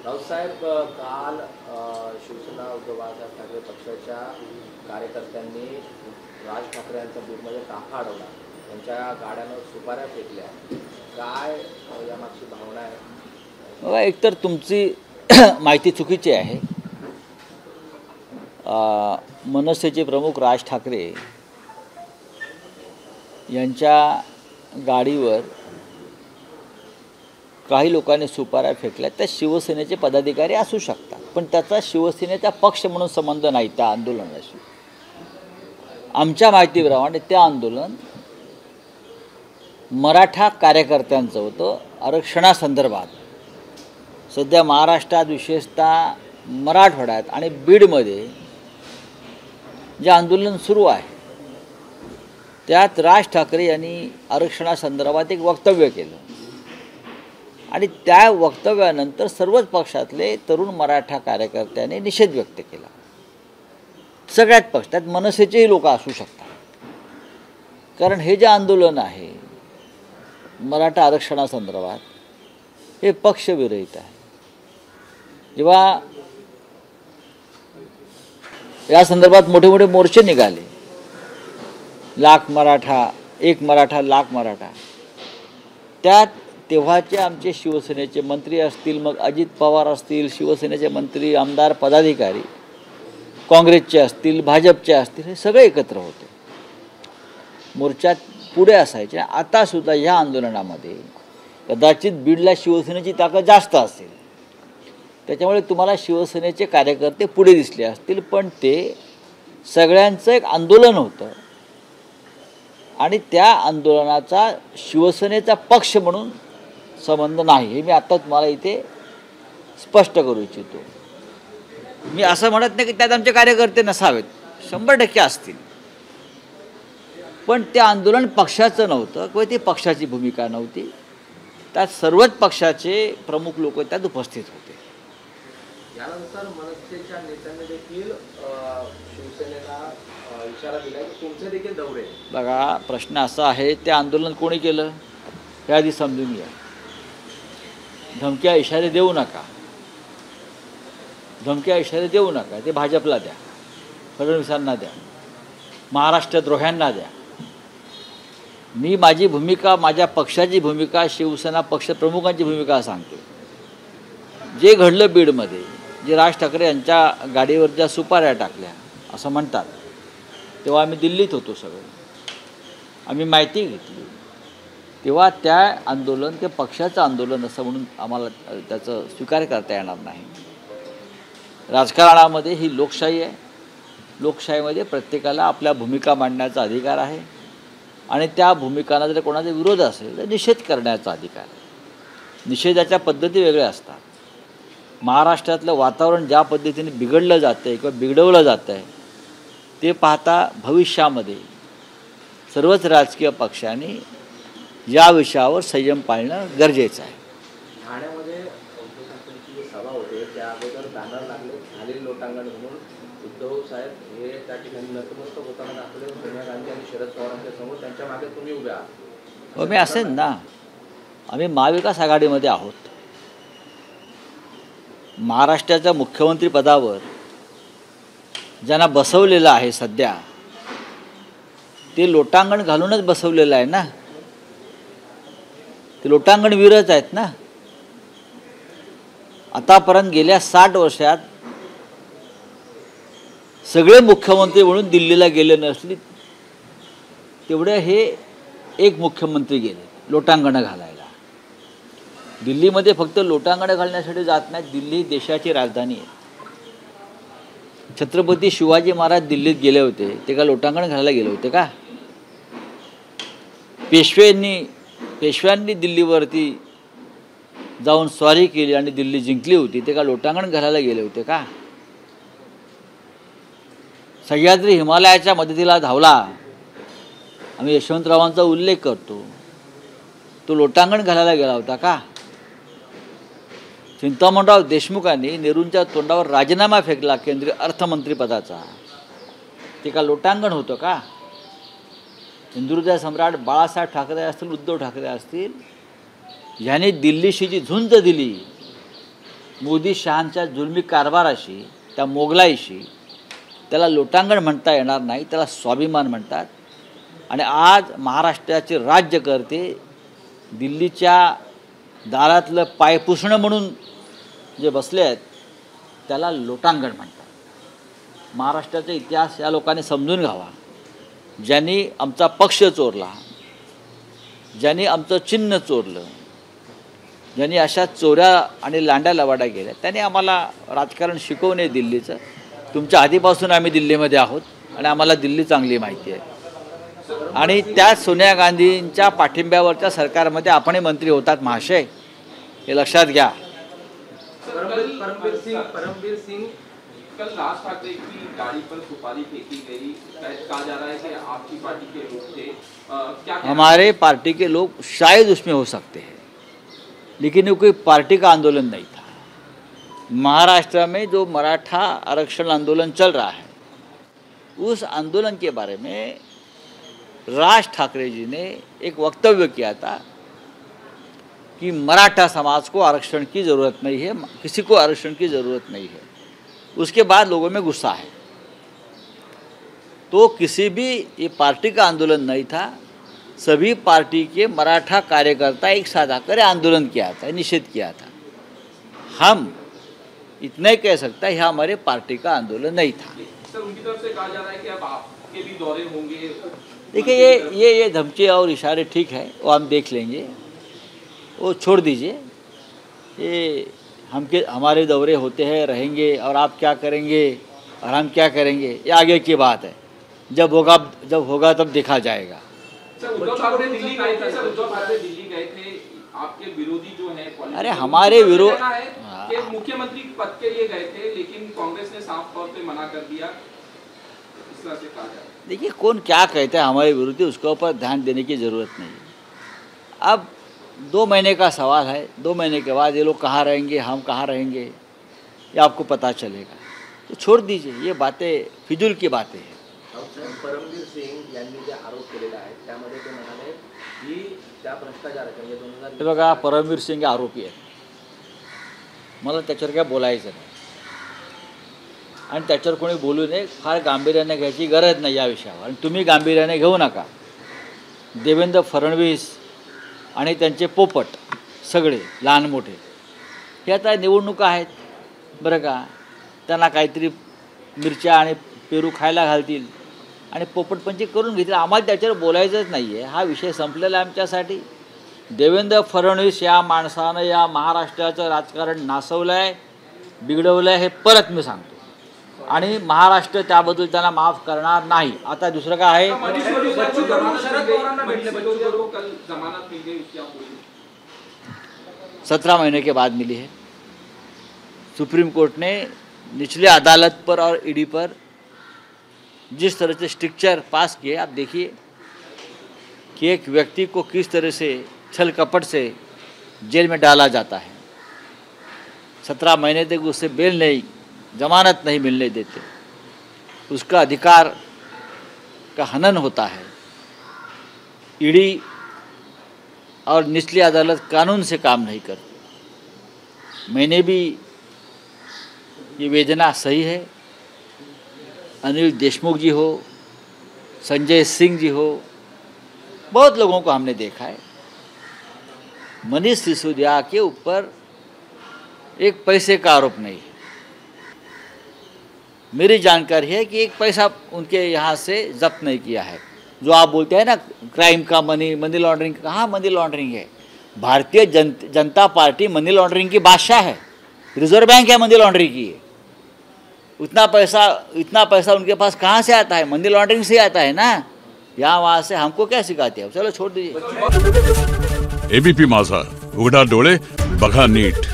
रावसाहेब, काल शिवसेना उद्धव बाळासाहेब ठाकरे पक्षाच्या कार्यकर्त्यांनी राज ठाकरे यांचा बीडमध्ये ताफा अडवला, त्यांच्या गाड्यांवर सुपाऱ्या फेकल्या. काय यामागची भावना आहे? बघा, एकतर तुमची माहिती चुकीची आहे. मनसेचे प्रमुख राज ठाकरे यांच्या गाडीवर काही लोकांनी सुपाऱ्या फेकल्या. त्या शिवसेनेचे पदाधिकारी असू शकतात, पण त्याचा शिवसेनेचा पक्ष म्हणून संबंध नाही त्या आंदोलनाशी. आमच्या माहितीप्रमाणे ते आंदोलन मराठा कार्यकर्त्यांचं होतं आरक्षणासंदर्भात. सध्या महाराष्ट्रात, विशेषतः मराठवाड्यात आणि बीडमध्ये जे आंदोलन सुरू आहे त्यात राज ठाकरे यांनी आरक्षणासंदर्भात एक वक्तव्य केलं आणि त्या वक्तव्यानंतर सर्वच पक्षातले तरुण मराठा कार्यकर्त्यांनी निषेध व्यक्त केला. सगळ्याच पक्ष, त्यात मनसेचेही लोक असू शकतात, कारण हे जे आंदोलन आहे मराठा आरक्षणासंदर्भात हे पक्षविरहित आहे. जेव्हा या संदर्भात मोठे मोठे मोर्चे निघाले, लाख मराठा, एक मराठा लाख मराठा, त्यात तेव्हाचे आमचे शिवसेनेचे मंत्री असतील, मग अजित पवार असतील, शिवसेनेचे मंत्री, आमदार, पदाधिकारी, काँग्रेसचे असतील, भाजपचे असतील, हे सगळे एकत्र होते, मोर्चात पुढे असायचे. आतासुद्धा ह्या आंदोलनामध्ये कदाचित बीडला शिवसेनेची ताकद जास्त असेल, त्याच्यामुळे तुम्हाला शिवसेनेचे कार्यकर्ते पुढे दिसले असतील, पण ते सगळ्यांचं एक आंदोलन होतं आणि त्या आंदोलनाचा शिवसेनेचा पक्ष म्हणून संबंध नाही, हे मी आता तुम्हाला इथे स्पष्ट करू इच्छितो. मी असं म्हणत नाही की त्यात आमचे कार्यकर्ते नसावेत, 100% असतील, पण ते आंदोलन पक्षाचं नव्हतं किंवा ती पक्षाची भूमिका नव्हती. त्यात सर्वच पक्षाचे प्रमुख लोक त्यात उपस्थित होते. यानंतर मनसेच्या नेत्यांनी देखील शिवसेनेला इशारा दिला की तुमचे देखील दौरे. बघा, प्रश्न असा आहे, ते आंदोलन कोणी केलं हे आधी समजून घ्या. धमक्या इशारे देऊ नका, धमक्या इशारे देऊ नका. ते भाजपला द्या, फडणवीसांना द्या, महाराष्ट्रद्रोह्यांना द्या. मी माझी भूमिका, माझ्या पक्षाची भूमिका, शिवसेना पक्षप्रमुखांची भूमिका सांगतो. जे घडलं बीडमध्ये, जे राज ठाकरे यांच्या गाडीवर ज्या सुपाऱ्या टाकल्या असं म्हणतात, तेव्हा आम्ही दिल्लीत होतो, सगळे आम्ही माहिती घेतली. तेव्हा त्या आंदोलन ते पक्षाचं आंदोलन असं म्हणून आम्हाला त्याचं स्वीकार करता येणार नाही. राजकारणामध्ये ही लोकशाही आहे, लोकशाहीमध्ये प्रत्येकाला आपल्या भूमिका मांडण्याचा अधिकार आहे आणि त्या भूमिकांना जर कोणाचा विरोध असेल तर निषेध करण्याचा अधिकार आहे. निषेधाच्या पद्धती वेगळ्या असतात. महाराष्ट्रातलं वातावरण ज्या पद्धतीने बिघडलं जातं आहे किंवा बिघडवलं जातं आहे ते पाहता भविष्यामध्ये सर्वच राजकीय पक्षांनी या विषयावर संयम पाळणं गरजेचं आहे. ठाण्यामध्ये उद्धव ठाकरेंची सभा होते, त्या अगोदर बॅनर लागले, खालील लोटांगण म्हणून. उद्धव साहेब हे त्या ठिकाणी नतमस्तक होताना दाखवले. सोनिया गांधी आणि शरद पवारांच्या समोर त्यांच्या मागे तुम्ही उभे आहात. मी असेल ना, आम्ही महाविकास आघाडीमध्ये आहोत. महाराष्ट्राच्या मुख्यमंत्री पदावर ज्यांना बसवलेलं आहे सध्या, ते लोटांगण घालूनच बसवलेलं आहे ना, ते लोटांगण वीरच आहेत ना. आतापर्यंत गेल्या 60 वर्षात सगळे मुख्यमंत्री म्हणून दिल्लीला गेले नसले तेवढे हे एक मुख्यमंत्री गेले लोटांगणं घालायला. दिल्लीमध्ये फक्त लोटांगणं घालण्यासाठी जात नाहीत, दिल्ली देशाची राजधानी आहे. छत्रपती शिवाजी महाराज दिल्लीत गेले होते, ते का लोटांगण घालायला गेले होते का? पेशव्यांनी दिल्लीवरती जाऊन स्वारी केली आणि दिल्ली जिंकली होती, ते का लोटांगण घालायला गेले होते का? सह्याद्री हिमालयाच्या मदतीला धावला, आम्ही यशवंतरावांचा उल्लेख करतो, तो लोटांगण घालायला गेला होता का? चिंतामणराव देशमुखांनी नेहरूंच्या तोंडावर राजीनामा फेकला केंद्रीय अर्थमंत्रीपदाचा, ते का लोटांगण होतं का? हिंदुहृदय सम्राट बाळासाहेब ठाकरे असतील, उद्धव ठाकरे असतील, यांनी दिल्लीशी जी झुंज दिली मोदी शहांच्या जुलमी कारभाराशी, त्या मोगलाईशी त्याला लोटांगण म्हणता येणार नाही, त्याला स्वाभिमान म्हणतात. आणि आज महाराष्ट्राचे राज्यकर्ते दिल्लीच्या दारातलं पाय पुसणं म्हणून जे बसले आहेत त्याला लोटांगण म्हणतात. महाराष्ट्राचा इतिहास या लोकांनी समजून घ्यावा. ज्यांनी आमचा पक्ष चोरला, ज्यांनी आमचं चिन्ह चोरलं, ज्यांनी अशा चोऱ्या आणि लांड्या लवाड्या केल्या, त्यांनी आम्हाला राजकारण शिकवू नये दिल्लीचं. तुमच्या आधीपासून आम्ही दिल्लीमध्ये आहोत आणि आम्हाला दिल्ली चांगली माहिती आहे. आणि त्या सोनिया गांधींच्या पाठिंब्यावरच्या सरकारमध्ये आपणही मंत्री होतात महाशय, हे लक्षात घ्या. परमवीर सिंह, कल राज ठाकरे की गाड़ी पर सुपारी फेंकी गई, कहा जा रहा है कि आपकी पार्टी के लोग थे. क्या हमारे पार्टी के लोग शायद उसमें हो सकते हैं, लेकिन वो कोई पार्टी का आंदोलन नहीं था. महाराष्ट्र में जो मराठा आरक्षण आंदोलन चल रहा है, उस आंदोलन के बारे में राज ठाकरे जी ने एक वक्तव्य किया था कि मराठा समाज को आरक्षण की ज़रूरत नहीं है, किसी को आरक्षण की ज़रूरत नहीं है. उसके बाद लोगों में गुस्सा है. तो किसी भी ये पार्टी का आंदोलन नहीं था, सभी पार्टी के मराठा कार्यकर्ता एक साथ आकर आंदोलन किया था, निषेध किया था. हम इतना ही कह सकता है यह हमारे पार्टी का आंदोलन नहीं था. सर, उनकी तरफ से कहा जा रहा है कि अब आपके भी दौरे होंगे. देखिए ये धमकी और इशारे ठीक है, वो हम देख लेंगे, वो छोड़ दीजिए. ये हमारे दौरे होते हैं, रहेंगे, और आप क्या करेंगे और हम क्या करेंगे ये आगे की बात है. जब होगा तब देखा जाएगा. सर, उद्धव ठाकरे दिल्ली गए थे. उद्धव ठाकरे दिल्ली गए थे, आपके विरोधी जो है, अरे हमारे विरोध कि मुख्यमंत्री पद के लिए गए थे, लेकिन कांग्रेस ने साफ तौर पे मना कर दिया. इस तरह से कहा जा रहा है. देखिए, कौन क्या कहता है हमारे विरोधी, उसके ऊपर ध्यान देने की ज़रूरत नहीं है. अब 2 महीने का सवाल है, 2 महीने के बाद ये लोग कहाँ रहेंगे, हम कहाँ रहेंगे, ये आपको पता चलेगा. तो छोड़ दीजिए, ये बातें फिजूल की बातें हैं. परमवीर सिंग यांनी जे आरोप केलेला आहे त्यामध्ये ते म्हणाले की त्या भ्रष्टाचाराच्या म्हणजे 2000 हे बघा, परमवीर सिंग आरोपी आहे, मला त्याच्यावर काय बोलायचं नाही आणि त्याच्यावर कोणी बोलू नये. फार गांभीर्याने घ्यायची गरज नाही या विषयावर, आणि तुम्ही गांभीर्याने घेऊ नका. देवेंद्र फडणवीस आणि त्यांचे पोपट सगळे लहान मोठे हे आता निवडणुका आहेत बरं का, त्यांना काहीतरी मिरच्या आणि पेरू खायला घालतील आणि पोपटपंची करून घेतील. आम्हाला त्याच्यावर बोलायचंच नाही आहे. हा विषय संपलेला आहे आमच्यासाठी. देवेंद्र फडणवीस या माणसानं या महाराष्ट्राचं राजकारण नासवलं आहे, बिघडवलं आहे, हे परत मी सांगतो. आणि महाराष्ट्र त्याबद्दल त्यांना माफ करणार नाही. आता दुसरं काय आहे, 17 महीने के बाद मिली है. सुप्रीम कोर्ट ने निचली अदालत पर और ईडी पर जिस तरह से स्ट्रिक्चर पास किए, आप देखिए कि एक व्यक्ति को किस तरह से छल कपट से जेल में डाला जाता है. 17 महीने तक उससे बेल नहीं, जमानत नहीं मिलने देते, उसका अधिकार का हनन होता है. ईडी और निचली अदालत कानून से काम नहीं करती. मैंने भी ये वेदना सही है. अनिल देशमुख जी हो, संजय सिंह जी हो, बहुत लोगों को हमने देखा है. मनीष सिसोदिया के ऊपर एक पैसे का आरोप नहीं है. मेरी जानकारी है कि एक पैसा उनके यहाँ से जब्त नहीं किया है. जो आप बोलते हैं ना क्राइम का मनी लॉन्ड्रिंग, कहाँ मनी लॉन्ड्रिंग है. भारतीय जनता पार्टी मनी लॉन्ड्रिंग की बादशाह है. रिजर्व बैंक है मनी लॉन्ड्रिंग की. इतना पैसा उनके पास कहाँ से आता है? मनी लॉन्ड्रिंग से आता है ना. यहाँ वहाँ से हमको क्या सिखाते हैं. चलो छोड़ दीजिए. एबीपी माझा, उघडा डोळे बघा नीट.